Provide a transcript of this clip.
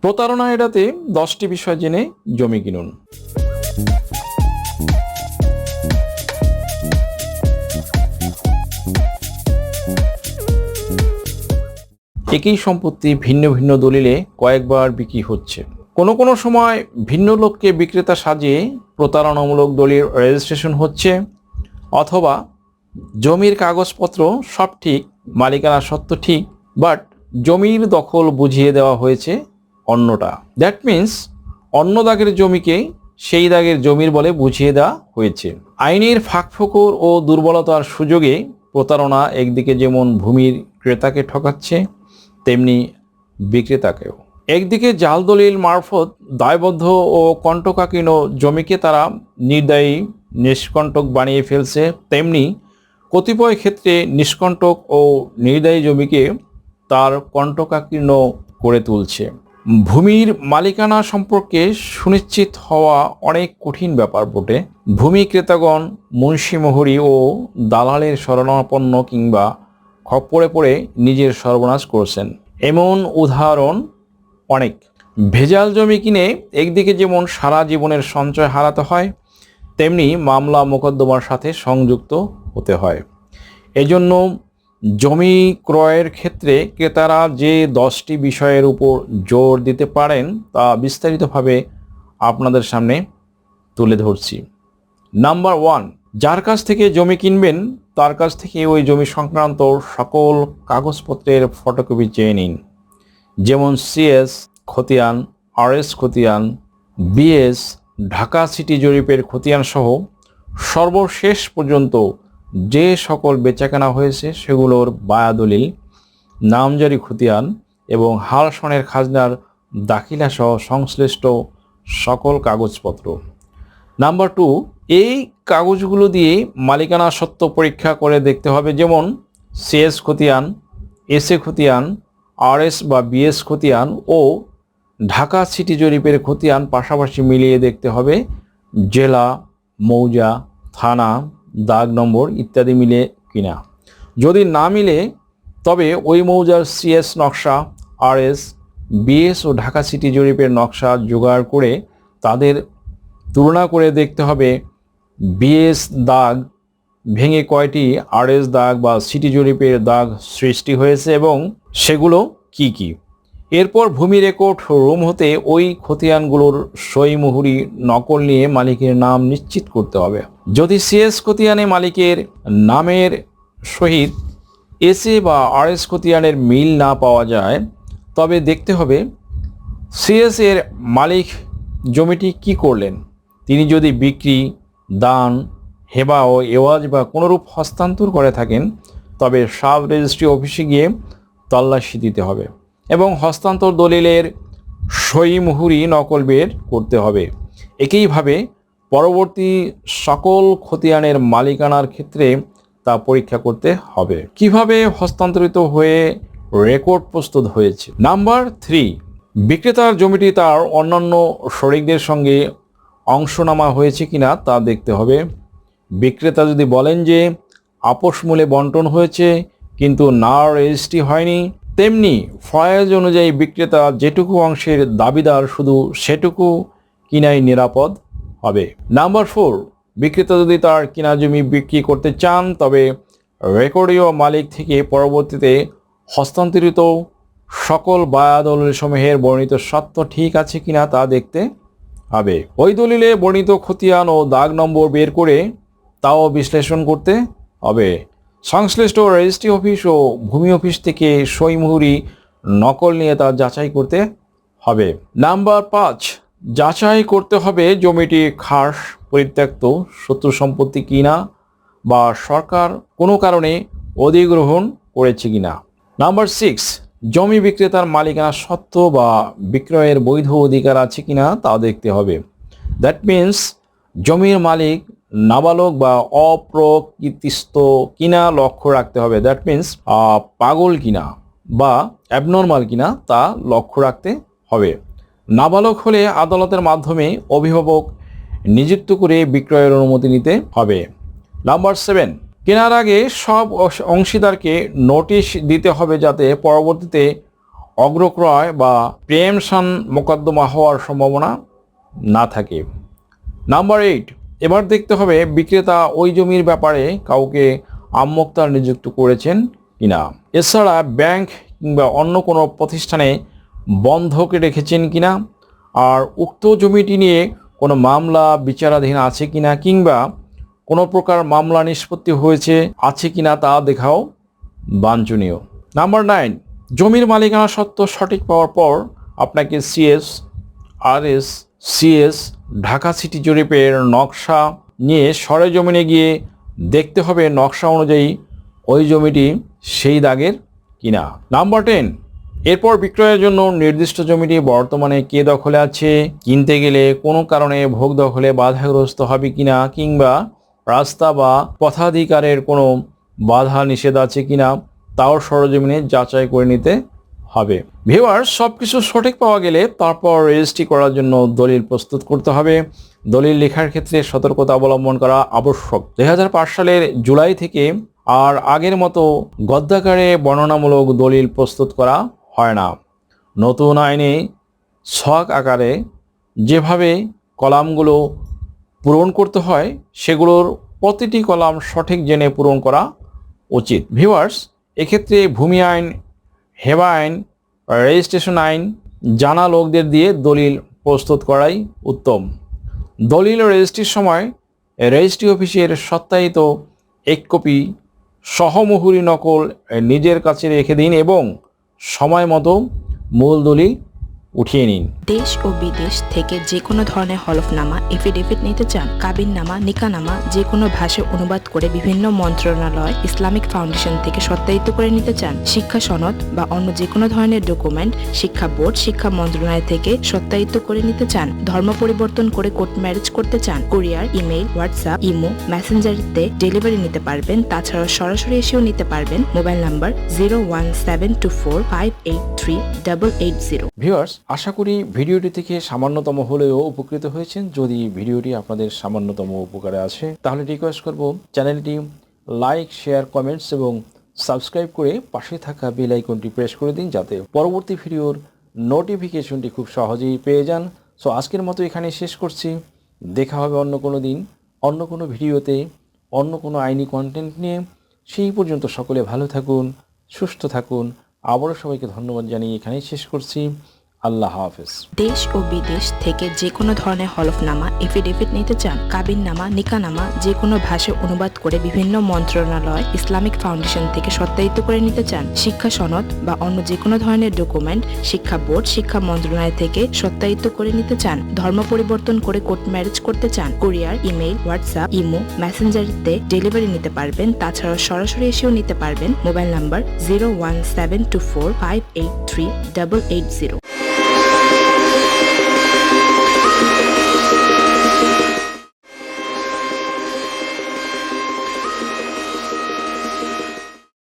প্রতারণা এড়াতে 10টি বিষয় জেনে জমি কিনুন। একই সম্পত্তি ভিন্ন ভিন্ন দলিলে কয়েকবার বিক্রি হচ্ছে। কোনো সময় ভিন্ন লোককে বিক্রেতা সাজিয়ে প্রতারণামূলক দলিল রেজিস্ট্রেশন হচ্ছে, অথবা জমির কাগজপত্র সব ঠিক, মালিকানা সত্ত্ব ঠিক, বাট জমির দখল বুঝিয়ে দেওয়া হয়েছে অন্যটা। দ্যাট মিন্স অন্য দাগের জমিকে সেই দাগের জমির বলে বুঝিয়ে দেওয়া হয়েছে। আইনের ফাঁকফোকর ও দুর্বলতার সুযোগে প্রতারণা একদিকে যেমন ভূমির ক্রেতাকে ঠকাচ্ছে, তেমনি বিক্রেতাকেও। একদিকে জাল দলিল মারফত দায়বদ্ধ ও কণ্টকাকীর্ণ জমিকে তারা নির্দয়ী নিষ্কণ্টক বানিয়ে ফেলছে, তেমনি কতিপয় ক্ষেত্রে নিষ্কণ্টক ও নির্দয়ী জমিকে তার কণ্টকাকীর্ণ করে তুলছে। ভূমির মালিকানা সম্পর্কে সুনিশ্চিত হওয়া অনেক কঠিন ব্যাপার বটে। ভূমি ক্রেতাগণ মুন্সিমোহরি ও দালালের শরণাপন্ন কিংবা খপ্পরে পড়ে নিজের সর্বনাশ করছেন। এমন উদাহরণ অনেক। ভেজাল জমি কিনে একদিকে যেমন সারা জীবনের সঞ্চয় হারাতে হয়, তেমনি মামলা মোকদ্দমার সাথে সংযুক্ত হতে হয়। এজন্য জমি ক্রয়ের ক্ষেত্রে ক্রেতারা যে 10টি বিষয়ের উপর জোর দিতে পারেন তা বিস্তারিতভাবে আপনাদের সামনে তুলে ধরছি। নাম্বার 1, যার কাছ থেকে জমি কিনবেন তার কাছ থেকে ওই জমি সংক্রান্ত সকল কাগজপত্রের ফটোকপি চেয়ে নিন। যেমন সিএস খতিয়ান, আরএস খতিয়ান, বিএস ঢাকা সিটি জরিপের খতিয়ান সহ সর্বশেষ পর্যন্ত যে সকল বেচাকেনা হয়েছে সেগুলোর বায়াদলিল, নামজারি খতিয়ান এবং হাল সনের খাজনার দাখিলা সহ সংশ্লিষ্ট সকল কাগজপত্র। নাম্বার 2, এই কাগজগুলো দিয়ে মালিকানা সত্ত্ব পরীক্ষা করে দেখতে হবে। যেমন সিএস খতিয়ান, এসএ খতিয়ান, আরএস বা বিএস খতিয়ান ও ঢাকা সিটি জরিপের খতিয়ান পাশাপাশি মিলিয়ে দেখতে হবে জেলা, মৌজা, থানা, দাগ নম্বর ইত্যাদি মিলে কিনা। যদি না মিলে তবে ওই মৌজার সিএস নকশা, আরএস, বিএস ও ঢাকা সিটি জরিপের নকশা জোগাড় করে তাদের তুলনা করে দেখতে হবে বিএস দাগ ভেঙে কয়টি আরএস দাগ বা সিটি জরিপের দাগ সৃষ্টি হয়েছে এবং সেগুলো কি কি। এরপর ভূমি রেকর্ড রুম হতে ওই খতিয়ানগুলোর সই মুহুরি নকল নিয়ে মালিকের নাম নিশ্চিত করতে হবে। যদি সিএস খতিয়ানে মালিকের নামের সহিত এসএ বা আরএস খতিয়ানের মিল না পাওয়া যায় তবে দেখতে হবে সিএস এর মালিক জমিটি কি করলেন। তিনি যদি বিক্রি, দান, হেবা ও এওয়াজ বা কোনোরূপ হস্তান্তর করে থাকেন তবে সাব রেজিস্ট্রি অফিসে গিয়ে তল্লাশি দিতে হবে এবং হস্তান্তর দলিলের সই মুহুরি নকল বের করতে হবে। একইভাবে পরবর্তী সকল খতিয়ানের মালিকানার ক্ষেত্রে তা পরীক্ষা করতে হবে। কিভাবে হস্তান্তরিত হয়ে রেকর্ড প্রস্তুত হয়েছে। নাম্বার 3, বিক্রেতার জমিটি তার অন্যান্য শরিকদের সঙ্গে অংশনামা হয়েছে কিনা তা দেখতে হবে। বিক্রেতা যদি বলেন যে আপোষ মূল্যে বন্টন হয়েছে কিন্তু না রেজিস্ট্রি হয়নি, তেমনি ফয়েজ অনুযায়ী বিক্রেতা যেটুকু অংশের দাবিদার শুধু সেটুকু কিনাই নিরাপদ হবে। নাম্বার 4, বিক্রেতা যদি তার কিনা জমি বিক্রি করতে চান তবে রেকর্ডীয় মালিক থেকে পরবর্তীতে হস্তান্তরিত সকল বায়াদলিল সমূহের বর্ণিত সত্য ঠিক আছে কিনা তা দেখতে হবে। ওই দলিলে বর্ণিত খতিয়ান ও দাগ নম্বর বের করে তাও বিশ্লেষণ করতে হবে। সংশ্লিষ্ট রেজিস্ট্রি অফিস ও ভূমি অফিস থেকে সই মুহুরি নকল নিয়ে তা যাচাই করতে হবে। নাম্বার 5, যাচাই করতে হবে জমিটি খাস, পরিত্যক্ত, শত্রু সম্পত্তি কিনা বা সরকার কোনো কারণে অধিগ্রহণ করেছে কিনা। নাম্বার 6, জমি বিক্রেতার মালিকানা সত্ত্ব বা বিক্রয়ের বৈধ অধিকার আছে কিনা তা দেখতে হবে। দ্যাট মিন্স জমির মালিক নাবালক বা অপ্রকৃতিস্থ কিনা লক্ষ্য রাখতে হবে। দ্যাট মিন্স পাগল কিনা বা অ্যাবনর্মাল কিনা তা লক্ষ্য রাখতে হবে। নাবালক হলে আদালতের মাধ্যমে অভিভাবক নিযুক্ত করে বিক্রয়ের অনুমতি নিতে হবে। নাম্বার 7, কেনার আগে সব অংশীদারকে নোটিশ দিতে হবে যাতে পরবর্তীতে অগ্রক্রয় বা প্রিএমশন মোকদ্দমা হওয়ার সম্ভাবনা না থাকে। নাম্বার 8, এবার দেখতে হবে বিক্রেতা ওই জমির ব্যাপারে কাউকে আমোক্তার নিযুক্ত করেছেন কিনা। এছাড়া ব্যাংক কিংবা অন্য কোনো প্রতিষ্ঠানে বন্ধক রেখেছেন কিনা, আর উক্ত জমিটি নিয়ে কোনো মামলা বিচারাধীন আছে কিনা কিংবা কোনো প্রকার মামলা নিষ্পত্তি হয়েছে আছে কিনা তা দেখাও বাঞ্ছনীয়। নাম্বার 9, জমির মালিকানা সত্ত্ব সঠিক পাওয়ার পর আপনাকে CS, RS, CS, Dhaka city জরিপের নকশা নিয়ে সরেজমিনে গিয়ে দেখতে হবে নকশা অনুযায়ী ওই জমিটি সেই দাগের কিনা। নাম্বার 10, এরপর বিক্রয়ের জন্য নির্দিষ্ট জমিটি বর্তমানে কে দখলে আছে, কিনতে গেলে কোনো কারণে ভোগ দখলে বাধাগ্রস্ত হবে কিনা কিংবা রাস্তা বা পথাধিকারের কোনো বাধা নিষেধ আছে কিনা তাও সরজমিনে যাচাই করে নিতে হবে। ভিউয়ার্স, সব কিছু সঠিক পাওয়া গেলে তারপর রেজিস্ট্রি করার জন্য দলিল প্রস্তুত করতে হবে। দলিল লেখার ক্ষেত্রে সতর্কতা অবলম্বন করা আবশ্যক। 2005 সালের জুলাই থেকে আর আগের মতো গদ্যাকারে বর্ণনামূলক দলিল প্রস্তুত করা হয় না। নতুন আইনে ছক আকারে যেভাবে কলামগুলো পূরণ করতে হয় সেগুলোর প্রতিটি কলাম সঠিক জেনে পূরণ করা উচিত। ভিউয়ার্স, এক্ষেত্রে ভূমি আইন, হেবা আইন, রেজিস্ট্রেশন আইন জানা লোকদের দিয়ে দলিল প্রস্তুত করাই উত্তম। দলিল রেজিস্ট্রির সময় রেজিস্ট্রি অফিসের সত্যায়িত এক কপি সহমুহুরি নকল নিজের কাছে রেখে দিন এবং সময় মতো মূল দলিল উঠিয়ে নিন। দেশ ও বিদেশ থেকে যে কোনো ধরনের হলফনামা, এফিডেভিট নিতে চান, কাবিননামা, নিকানামা যে কোনো ভাষায় অনুবাদ করে বিভিন্ন মন্ত্রণালয়, ইসলামিক ফাউন্ডেশন থেকে সত্যায়িত করে নিতে চান, শিক্ষা সনদ বা অন্য যে কোনো ধরনের ডকুমেন্ট শিক্ষা বোর্ড, শিক্ষা মন্ত্রণালয় থেকে সত্যায়িত করে নিতে চান, ধর্ম পরিবর্তন করে কোর্ট ম্যারেজ করতে চান, কুরিয়ার, ইমেইল, হোয়াটসঅ্যাপ, ইমো, মেসেঞ্জারিতে ডেলিভারি নিতে পারবেন। তাছাড়াও সরাসরি এসেও নিতে পারবেন। Mobile number 01724583880। ভিউয়ার্স, আশা করি ভিডিওটি থেকে সামান্যতম হলেও উপকৃত হয়েছেন। যদি ভিডিওটি আপনাদের সামান্যতম উপকারে আসে তাহলে রিকোয়েস্ট করব চ্যানেলটি লাইক, শেয়ার, কমেন্টস এবং সাবস্ক্রাইব করে পাশে থাকা বেল আইকনটি প্রেস করে দিন যাতে পরবর্তী ভিডিওর নোটিফিকেশনটি খুব সহজেই পেয়ে যান। সো আজকের মতো এখানে শেষ করছি। দেখা হবে অন্য কোনো দিন, অন্য কোনো ভিডিওতে, অন্য কোনো আইনি কন্টেন্ট নিয়ে। সেই পর্যন্ত সকলে ভালো থাকুন, সুস্থ থাকুন। আবারও সবাইকে ধন্যবাদ জানিয়ে এখানেই শেষ করছি। আল্লাহ হাফেজ। দেশ ও বিদেশ থেকে যে কোনো ধরনের হলফনামা, এফিডেভিট নিতে চান, কাবিননামা, নিকানামা যে কোনো ভাষায় অনুবাদ করে বিভিন্ন মন্ত্রণালয়, ইসলামিক ফাউন্ডেশন থেকে সত্যায়িত করে নিতে চান, শিক্ষা সনদ বা অন্য যে কোনো ধরনের ডকুমেন্ট শিক্ষা বোর্ড, শিক্ষা মন্ত্রণালয় থেকে সত্যায়িত করে নিতে চান, ধর্ম পরিবর্তন করে কোর্ট ম্যারেজ করতে চান, কুরিয়ার, ইমেইল, হোয়াটসঅ্যাপ, ইমো, মেসেঞ্জারিতে ডেলিভারি নিতে পারবেন। তাছাড়াও সরাসরি এসেও নিতে পারবেন। Mobile number 01724583880।